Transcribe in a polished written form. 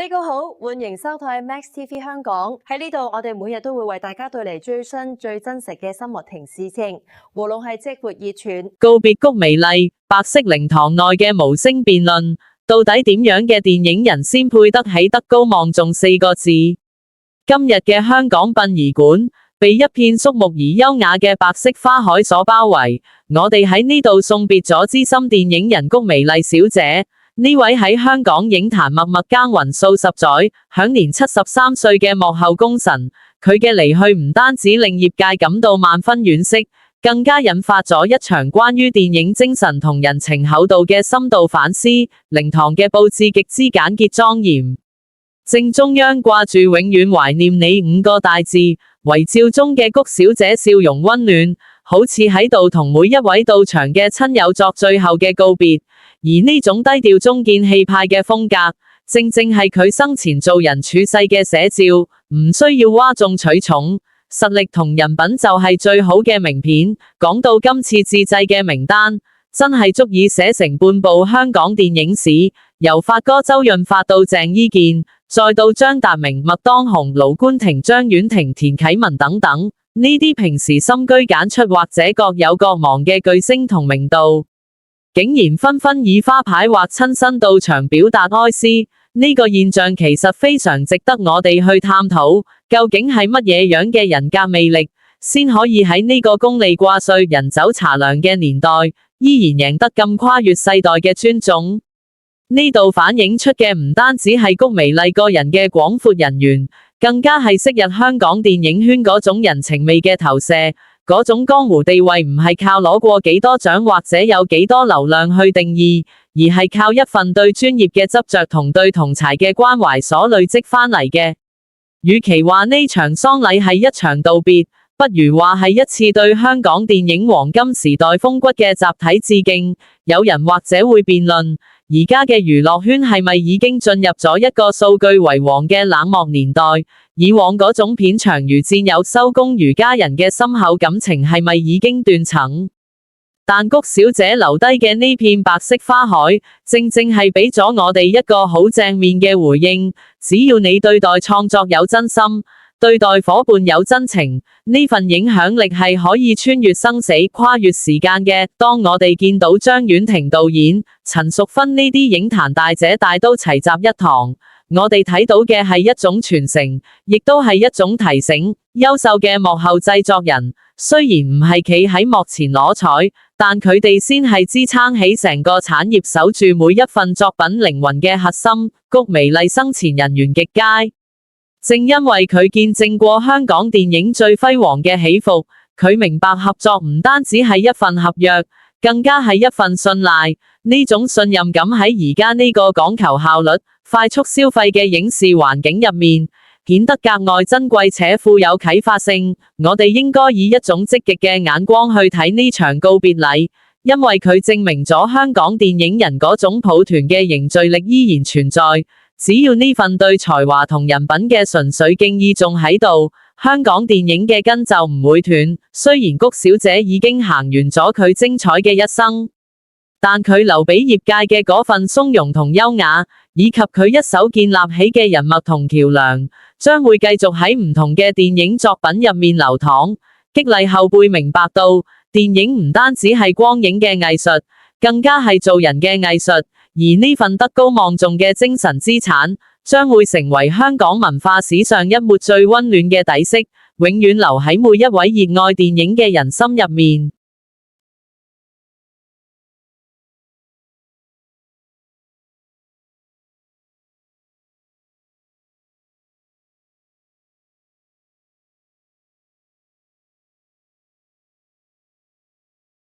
大家好，歡迎收睇 Max TV 香港。喺呢度，我哋每日都會為大家帶嚟最新最真實嘅生活同事情，無論係即活熱傳、告別谷美麗、白色靈堂內嘅無聲辯論，到底點樣嘅電影人先配得起德高望重4個字？今日嘅香港殯儀館被一片肅穆而優雅嘅白色花海所包圍，我哋喺呢度送別咗資深電影人谷美麗小姐。呢位喺香港影壇默默耕耘數十載，享年73歲嘅幕後功臣，佢嘅離去唔單止令業界感到萬分惋惜，更加引發咗一場關於電影精神同人情厚度嘅深度反思。靈堂嘅佈置極之簡潔莊嚴，正中央掛住永遠懷念你5個大字，遺照中嘅谷小姐笑容溫暖，好似喺度同每一位到場嘅親友作最後嘅告別。而呢種低調中見氣派嘅風格，正正係佢生前做人處世嘅寫照，唔需要嘩眾取寵，實力同人品就係最好嘅名片。講到今次自製嘅名單，真係足以寫成半部香港電影史，由發哥周潤發到鄭伊健，再到張達明、麥當雄、盧冠廷、張婉婷、田啟文等等，呢啲平時深居簡出或者各有各忙嘅巨星同名導，竟然紛紛以花牌或親身到場表達哀思，呢個現象其實非常值得我哋去探討，究竟係乜嘢樣嘅人格魅力，先可以喺呢個功利掛帥、人走茶涼嘅年代，依然贏得咁跨越世代嘅尊重。呢度反映出嘅唔單止係谷美麗個人嘅廣闊人緣，更加係昔日香港電影圈嗰種人情味嘅投射。嗰種江湖地位唔係靠攞過幾多獎或者有幾多流量去定義，而係靠一份對專業嘅執着同對同儕嘅關懷所累積返嚟嘅。與其話呢場喪禮係一場道別，不如話係一次對香港電影黃金時代風骨嘅集體致敬。有人或者會辯論，而家嘅娛樂圈係咪已經進入咗一個數據為王嘅冷漠年代？以往嗰種片場如戰友、收工如家人嘅深厚感情係咪已經斷層？但谷小姐留低嘅呢片白色花海，正正係俾咗我哋一個好正面嘅回應。只要你對待創作有真心，對待夥伴有真情，呢份影響力係可以穿越生死、跨越時間嘅。當我哋見到張婉婷導演、陳淑芬呢啲影壇大姐大都齊集一堂，我哋睇到嘅係一種傳承，亦都係一種提醒。優秀嘅幕後製作人，雖然唔係企喺幕前攞彩，但佢哋先係支撐起成個產業、守住每一份作品靈魂嘅核心。谷美麗生前人緣極佳，正因為佢見證過香港電影最輝煌嘅起伏，佢明白合作唔單止係一份合約，更加係一份信賴。呢種信任感喺而家呢個講求效率、快速消費嘅影視環境入面，顯得格外珍貴且富有啟發性。我哋應該以一種積極嘅眼光去睇呢場告別禮，因為佢證明咗香港電影人嗰種抱團嘅凝聚力依然存在。只要呢份對才華同人品嘅純粹敬意仲喺度，香港電影嘅根就唔會斷。雖然谷小姐已經行完咗佢精彩嘅一生，但佢留俾業界嘅嗰份從容同優雅，以及佢一手建立起嘅人脈同橋樑，將會繼續喺唔同嘅電影作品入面流淌，激勵後輩明白到，電影唔單止係光影嘅藝術，更加係做人嘅藝術。而呢份德高望重嘅精神資產，將會成為香港文化史上一抹最溫暖嘅底色，永遠留喺每一位熱愛電影嘅人心入面。